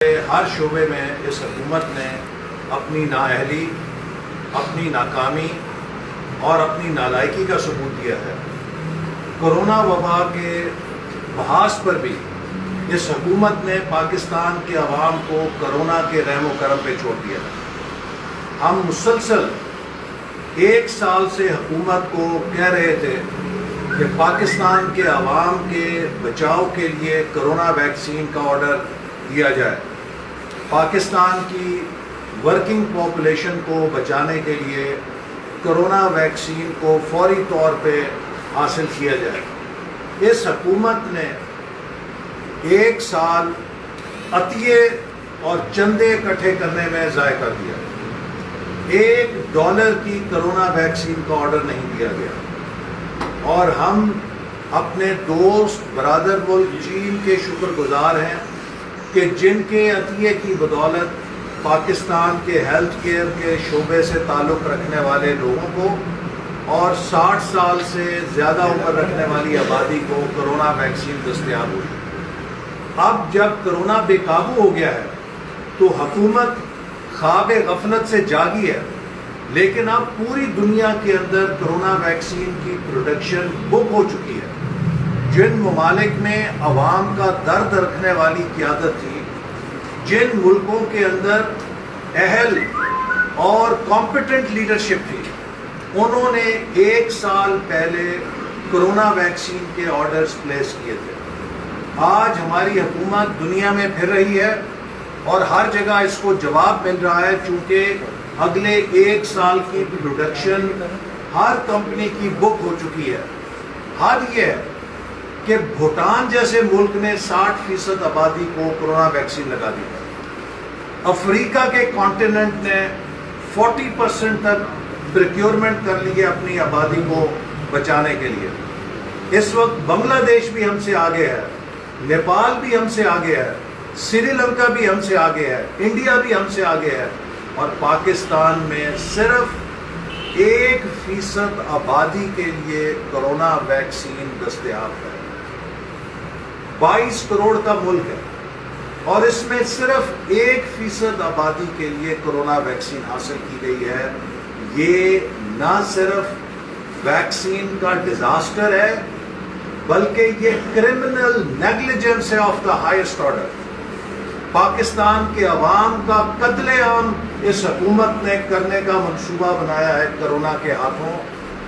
ہر شعبے میں اس حکومت نے اپنی نااہلی، اپنی ناکامی اور اپنی نالائکی کا ثبوت دیا ہے۔ کرونا وبا کے محاذ پر بھی اس حکومت نے پاکستان کے عوام کو کرونا کے رحم و کرم پہ چھوڑ دیا ہے۔ ہم مسلسل 1 سال سے حکومت کو کہہ رہے تھے کہ پاکستان کے عوام کے بچاؤ کے لیے کرونا ویکسین کا آرڈر دیا جائے، پاکستان کی ورکنگ پاپولیشن کو بچانے کے لیے کرونا ویکسین کو فوری طور پہ حاصل کیا جائے۔ اس حکومت نے 1 سال عطیے اور چندے اکٹھے کرنے میں ضائع کر دیا۔ $1 کی کرونا ویکسین کا آرڈر نہیں دیا گیا، اور ہم اپنے دوست برادر ملک چین کے شکر گزار ہیں کہ جن کے عطیے کی بدولت پاکستان کے ہیلتھ کیئر کے شعبے سے تعلق رکھنے والے لوگوں کو اور 60 سال سے زیادہ عمر رکھنے والی آبادی کو کرونا ویکسین دستیاب ہوئی۔ اب جب کرونا بے قابو ہو گیا ہے تو حکومت خواب غفلت سے جاگی ہے، لیکن اب پوری دنیا کے اندر کرونا ویکسین کی پروڈکشن بک ہو چکی ہے۔ جن ممالک میں عوام کا درد رکھنے والی قیادت تھی، جن ملکوں کے اندر اہل اور کمپیٹنٹ لیڈرشپ تھی، انہوں نے 1 سال پہلے کرونا ویکسین کے آرڈرز پلیس کیے تھے۔ آج ہماری حکومت دنیا میں پھر رہی ہے اور ہر جگہ اس کو جواب مل رہا ہے، چونکہ اگلے 1 سال کی پروڈکشن ہر کمپنی کی بک ہو چکی ہے۔ حال یہ ہے کہ بھوٹان جیسے ملک نے 60% آبادی کو کرونا ویکسین لگا دی ہے۔ افریقہ کے کانٹیننٹ نے 40% تک پریکیورمنٹ کر لی ہے اپنی آبادی کو بچانے کے لیے۔ اس وقت بنگلہ دیش بھی ہم سے آگے ہے، نیپال بھی ہم سے آگے ہے، سری لنکا بھی ہم سے آگے ہے، انڈیا بھی ہم سے آگے ہے، اور پاکستان میں صرف 1% آبادی کے لیے کرونا ویکسین دستیاب ہے۔ 22 کروڑ کا ملک ہے اور اس میں صرف 1% آبادی کے لیے کرونا ویکسین حاصل کی گئی ہے۔ یہ نہ صرف ویکسین کا ڈیزاسٹر ہے، بلکہ یہ کرمنل نیگلیجنس ہے of the highest order. Pakistan کے عوام کا قتل عام اس حکومت نے کرنے کا منصوبہ بنایا ہے کرونا کے ہاتھوں،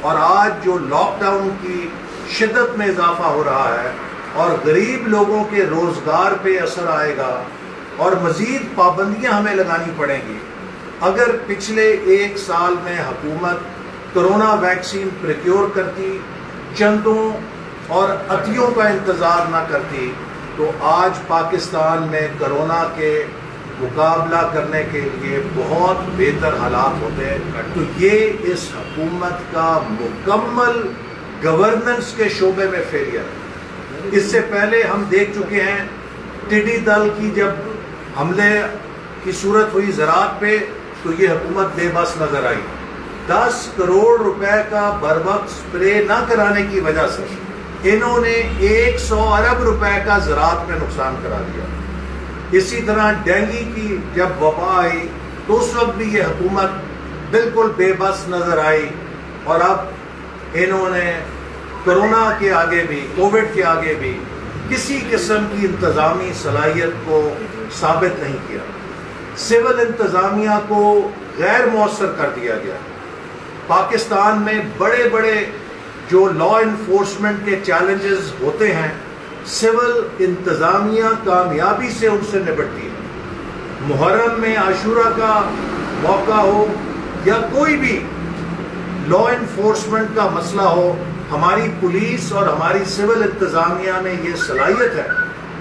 اور آج جو لاک ڈاؤن کی شدت میں اضافہ ہو رہا ہے اور غریب لوگوں کے روزگار پہ اثر آئے گا اور مزید پابندیاں ہمیں لگانی پڑیں گی۔ اگر پچھلے 1 سال میں حکومت کرونا ویکسین پریکیور کرتی، چندوں اور عطیوں کا انتظار نہ کرتی، تو آج پاکستان میں کرونا کے مقابلہ کرنے کے لیے بہت بہتر حالات ہوتے۔ تو یہ اس حکومت کا مکمل گورننس کے شعبے میں فیلئر ہے۔ اس سے پہلے ہم دیکھ چکے ہیں ٹڈی دل کی جب حملے کی صورت ہوئی زراعت پہ، تو یہ حکومت بے بس نظر آئی۔ 10 کروڑ روپے کا بروقت سپرے نہ کرانے کی وجہ سے انہوں نے 100 ارب روپے کا زراعت میں نقصان کرا دیا۔ اسی طرح ڈینگی کی جب وبا آئی تو اس وقت بھی یہ حکومت بالکل بے بس نظر آئی، اور اب انہوں نے کرونا کے آگے بھی، کووڈ کے آگے بھی کسی قسم کی انتظامی صلاحیت کو ثابت نہیں کیا۔ سول انتظامیہ کو غیر مؤثر کر دیا گیا۔ پاکستان میں بڑے بڑے جو لا انفورسمنٹ کے چیلنجز ہوتے ہیں، سول انتظامیہ کامیابی سے ان سے نپٹتی ہے۔ محرم میں عاشورہ کا موقع ہو یا کوئی بھی لا انفورسمنٹ کا مسئلہ ہو، ہماری پولیس اور ہماری سول انتظامیہ میں یہ صلاحیت ہے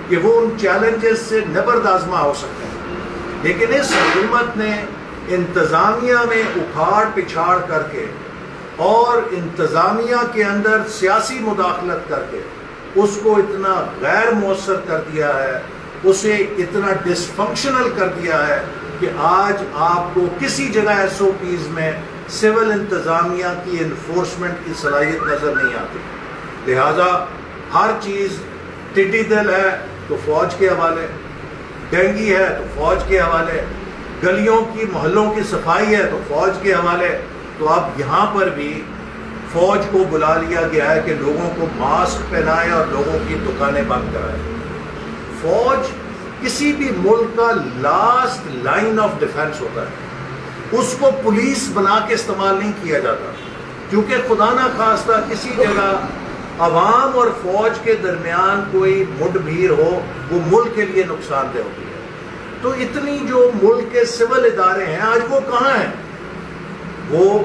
کہ وہ ان چیلنجز سے نبرد آزما ہو سکتے ہیں۔ لیکن اس حکومت نے انتظامیہ میں اکھاڑ پچھاڑ کر کے اور انتظامیہ کے اندر سیاسی مداخلت کر کے اس کو اتنا غیر مؤثر کر دیا ہے، اسے اتنا ڈس فنکشنل کر دیا ہے کہ آج آپ کو کسی جگہ SOPs میں سول انتظامیہ کی انفورسمنٹ کی صلاحیت نظر نہیں آتی۔ لہٰذا ہر چیز ٹڈی دل ہے تو فوج کے حوالے، ڈینگی ہے تو فوج کے حوالے، گلیوں کی محلوں کی صفائی ہے تو فوج کے حوالے. تو اب یہاں پر بھی فوج کو بلا لیا گیا ہے کہ لوگوں کو ماسک پہنائے اور لوگوں کی دکانیں بند کرائے. فوج کسی بھی ملک کا لاسٹ لائن آف ڈیفنس ہوتا ہے. اس کو پولیس بنا کے استعمال نہیں کیا جاتا، کیونکہ خدا نہ خواستہ کسی جگہ عوام اور فوج کے درمیان کوئی مڈ بھیڑ ہو، وہ ملک کے لیے نقصان دہ ہوتی ہے. تو اتنی جو ملک کے سول ادارے ہیں آج وہ کہاں ہیں؟ وہ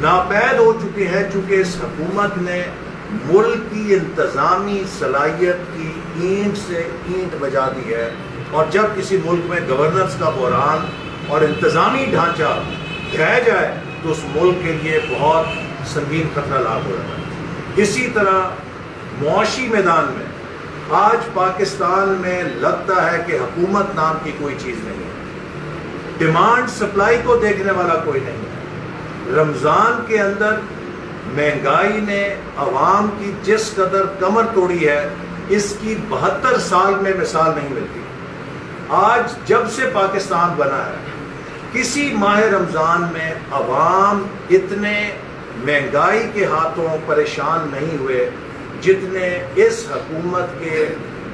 ناپید ہو چکے ہیں، چونکہ اس حکومت نے ملک کی انتظامی صلاحیت کی اینٹ سے اینٹ بجا دی ہے. اور جب کسی ملک میں گورننس کا بحران اور انتظامی ڈھانچہ ڈھہ جائے تو اس ملک کے لیے بہت سنگین خطرہ لاحق ہو جاتا ہے. اسی طرح معاشی میدان میں آج پاکستان میں لگتا ہے کہ حکومت نام کی کوئی چیز نہیں ہے. ڈیمانڈ سپلائی کو دیکھنے والا کوئی نہیں ہے. رمضان کے اندر مہنگائی نے عوام کی جس قدر کمر توڑی ہے اس کی 72 سال میں مثال نہیں ملتی. آج جب سے پاکستان بنا ہے کسی ماہ رمضان میں عوام اتنے مہنگائی کے ہاتھوں پریشان نہیں ہوئے جتنے اس حکومت کے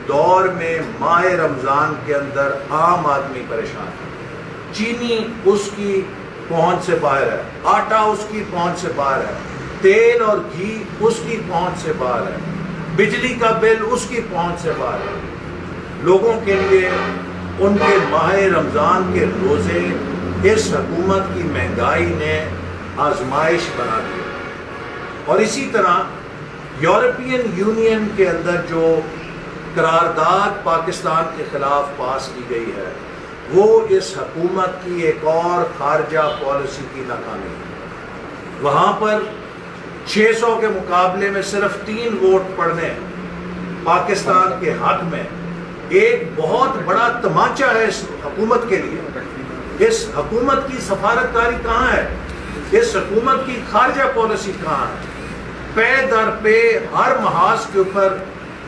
دور میں ماہ رمضان کے اندر عام آدمی پریشان ہے. چینی اس کی پہنچ سے باہر ہے، آٹا اس کی پہنچ سے باہر ہے، تیل اور گھی اس کی پہنچ سے باہر ہے، بجلی کا بل اس کی پہنچ سے باہر ہے. لوگوں کے لیے ان کے ماہ رمضان کے روزے اس حکومت کی مہنگائی نے آزمائش بنا دی. اور اسی طرح یورپین یونین کے اندر جو قرارداد پاکستان کے خلاف پاس کی گئی ہے وہ اس حکومت کی ایک اور خارجہ پالیسی کی ناکامی ہے. وہاں پر 600 کے مقابلے میں صرف 3 ووٹ پڑنے پاکستان کے حق میں ایک بہت بڑا تمانچہ ہے اس حکومت کے لیے. اس حکومت کی سفارتکاری کہاں ہے؟ اس حکومت کی خارجہ پالیسی کہاں ہے؟ پے در پے ہر محاذ کے اوپر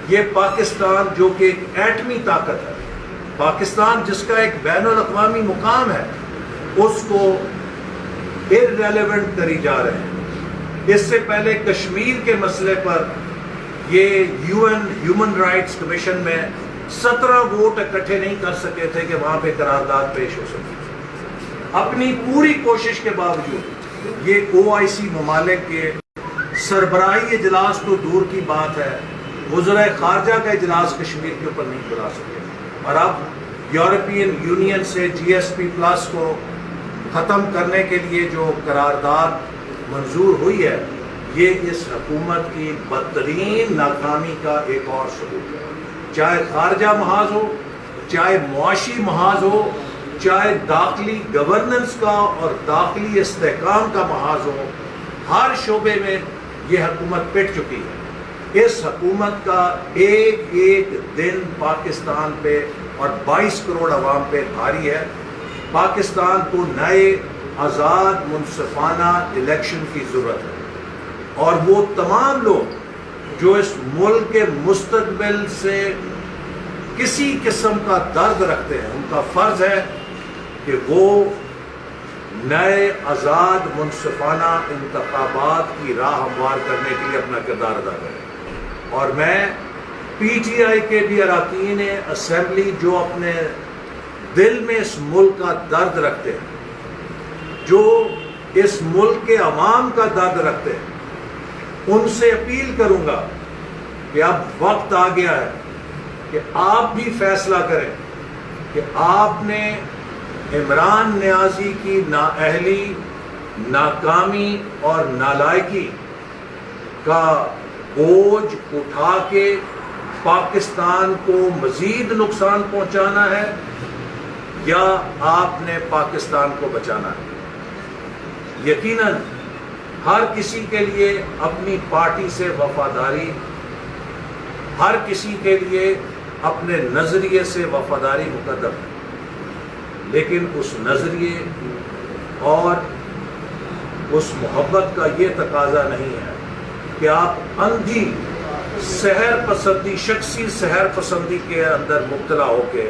یہ پاکستان جو کہ ایک ایٹمی طاقت ہے، پاکستان جس کا ایک بین الاقوامی مقام ہے، اس کو irrelevant کری جا رہے ہیں. اس سے پہلے کشمیر کے مسئلے پر یہ UN ہیومن رائٹس کمیشن میں 17 ووٹ اکٹھے نہیں کر سکے تھے کہ وہاں پہ قرارداد پیش ہو سکے. اپنی پوری کوشش کے باوجود یہ OIC ممالک کے سربراہی اجلاس تو دور کی بات ہے، وزرائے خارجہ کا اجلاس کشمیر کے اوپر نہیں بلا سکے. اور اب یورپین یونین سے GSP+ کو ختم کرنے کے لیے جو قرارداد منظور ہوئی ہے یہ اس حکومت کی بدترین ناکامی کا ایک اور ثبوت ہے. چاہے خارجہ محاذ ہو، چاہے معاشی محاذ ہو، چاہے داخلی گورننس کا اور داخلی استحکام کا محاذ ہو، ہر شعبے میں یہ حکومت پٹ چکی ہے. اس حکومت کا ایک ایک دن پاکستان پہ اور 22 کروڑ عوام پہ بھاری ہے. پاکستان کو نئے آزاد منصفانہ الیکشن کی ضرورت ہے، اور وہ تمام لوگ جو اس ملک کے مستقبل سے کسی قسم کا درد رکھتے ہیں ان کا فرض ہے کہ وہ نئے آزاد منصفانہ انتخابات کی راہ ہموار کرنے کے لیے اپنا کردار ادا کریں. اور میں PTI کے بھی اراکین اسمبلی جو اپنے دل میں اس ملک کا درد رکھتے ہیں، جو اس ملک کے عوام کا درد رکھتے ہیں، ان سے اپیل کروں گا کہ اب وقت آ گیا ہے کہ آپ بھی فیصلہ کریں کہ آپ نے عمران نیازی کی نااہلی، ناکامی اور نالائکی کا بوجھ اٹھا کے پاکستان کو مزید نقصان پہنچانا ہے یا آپ نے پاکستان کو بچانا ہے. یقیناً ہر کسی کے لیے اپنی پارٹی سے وفاداری، ہر کسی کے لیے اپنے نظریے سے وفاداری مقدم ہے، لیکن اس نظریے اور اس محبت کا یہ تقاضا نہیں ہے کہ آپ اندھی سحر پسندی، شخصی سحر پسندی کے اندر مبتلا ہو کے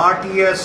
RTS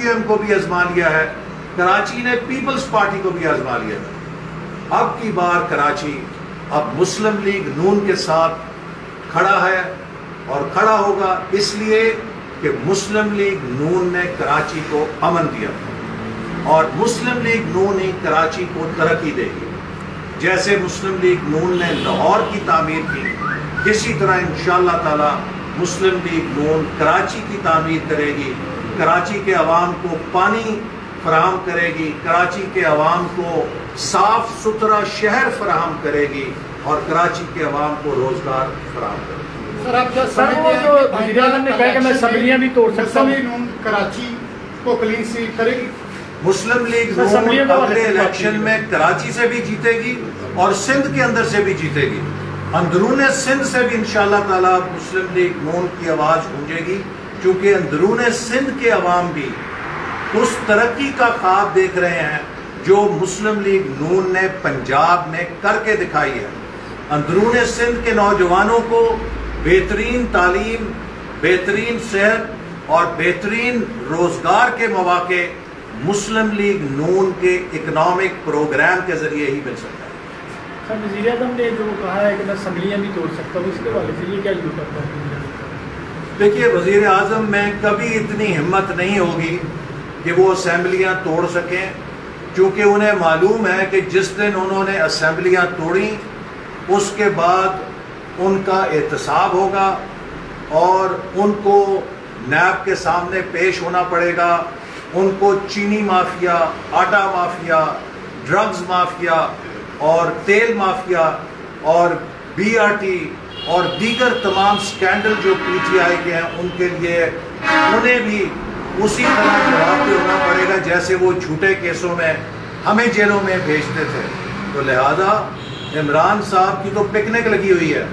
PKM کو بھی آزما لیا ہے, کراچی نے پیپلز پارٹی کو بھی آزما لیا ہے. اب کی بار کراچی اب مسلم لیگ نون کے ساتھ کھڑا ہے اور کھڑا ہوگا, اس لیے کہ مسلم لیگ نون نے کراچی کو امن دیا اور مسلم لیگ نون ہی کراچی کو ترقی دے گی. جیسے مسلم لیگ نون نے لاہور کی تعمیر کی, اسی طرح انشاءاللہ تعالی مسلم لیگ نون کراچی کی تعمیر کرے گی, کراچی کے عوام کو پانی فراہم کرے گی, کراچی کے عوام کو صاف ستھرا شہر فراہم کرے گی اور کراچی کے عوام کو روزگار فراہم کرے گی. سر آپ کیا سمجھتے ہیں کہ وزیر اعظم نے کہا کہ میں اسمبلیاں بھی توڑ سکتا ہوں, کراچی کو کلین سویپ کرے گی؟ مسلم لیگ نون اگلے الیکشن میں کراچی سے بھی جیتے گی اور سندھ کے اندر سے بھی جیتے گی. اندرون سندھ سے بھی انشاءاللہ تعالی مسلم لیگ نون کی آواز گونجے گی, کیونکہ اندرون سندھ کے عوام بھی اس ترقی کا خواب دیکھ رہے ہیں جو مسلم لیگ نون نے پنجاب میں کر کے دکھائی ہے. اندرون سندھ کے نوجوانوں کو بہترین تعلیم, بہترین صحت اور بہترین روزگار کے مواقع مسلم لیگ نون کے اکنامک پروگرام کے ذریعے ہی مل سکتا ہے. سر وزیر اعظم نے جو کہا ہے کہ میں اسمبلیاں بھی توڑ سکتا ہوں, اس کے حوالے سے یہ کیا یوں کرتا ہے؟ دیکھیے, وزیر اعظم میں کبھی اتنی ہمت نہیں ہوگی کہ وہ اسمبلیاں توڑ سکیں, کیونکہ انہیں معلوم ہے کہ جس دن انہوں نے اسمبلیاں توڑیں اس کے بعد ان کا احتساب ہوگا اور ان کو نیب کے سامنے پیش ہونا پڑے گا. ان کو چینی مافیا, آٹا مافیا, ڈرگز مافیا اور تیل مافیا اور BRT اور دیگر تمام سکینڈل جو PTI کے ہیں ان کے لیے انہیں بھی اسی طرح جواب دینا پڑے گا جیسے وہ جھوٹے کیسوں میں ہمیں جیلوں میں بھیجتے تھے. تو لہذا عمران صاحب کی تو پکنک لگی ہوئی ہے,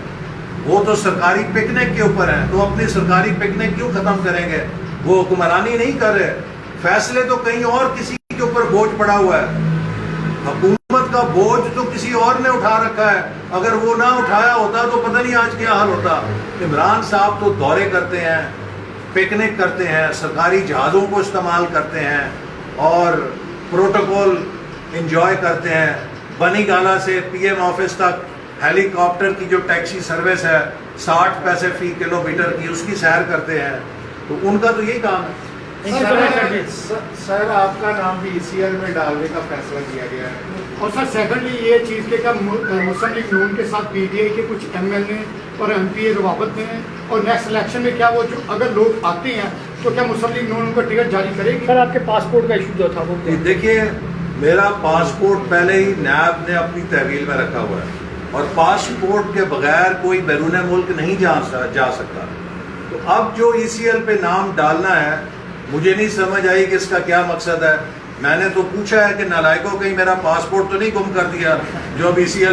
وہ تو سرکاری پکنک کے اوپر ہیں, تو اپنی سرکاری پکنک کیوں ختم کریں گے؟ وہ حکمرانی نہیں کر رہے, فیصلے تو کہیں اور کسی کے اوپر بوجھ پڑا ہوا ہے. حکومت کا بوجھ تو کسی اور نے اٹھا رکھا ہے, اگر وہ نہ اٹھایا ہوتا تو پتہ نہیں آج کیا حال ہوتا. عمران صاحب تو دورے کرتے ہیں, پکنک کرتے ہیں, سرکاری جہازوں کو استعمال کرتے ہیں اور پروٹوکول انجوائے کرتے ہیں. بنی گالا سے PM آفس تک ہیلی کاپٹر کی جو ٹیکسی سروس ہے 60 پیسے فی کلومیٹر کی, اس کی سیر کرتے ہیں. تو ان کا تو یہی کام ہے. سر آپ کا نام بھی ECL میں ڈالنے کا فیصلہ کیا گیا ہے, اور سر سیکنڈلی یہ چیز کہ مسلم لیگ نون کے ساتھ PTI کے کچھ MLA اور MPA روابط میں ہیں, اور نیکسٹ الیکشن میں کیا وہ جو اگر لوگ آتے ہیں تو کیا مسلم لیگ نون ان کو ٹکٹ جاری کرے گی؟ سر آپ کے پاسپورٹ کا ایشو جو تھا وہ دیکھیے, میرا پاسپورٹ پہلے ہی نیب نے اپنی تحویل میں رکھا ہوا ہے اور پاسپورٹ کے بغیر کوئی بیرون ملک نہیں جا سکتا. تو اب جو ECL پہ نام ڈالنا ہے مجھے نہیں سمجھ آئی کہ اس کا کیا مقصد ہے. میں نے تو پوچھا ہے کہ نالائکوں کہیں میرا پاسپورٹ تو نہیں گم کر دیا جو اب ECL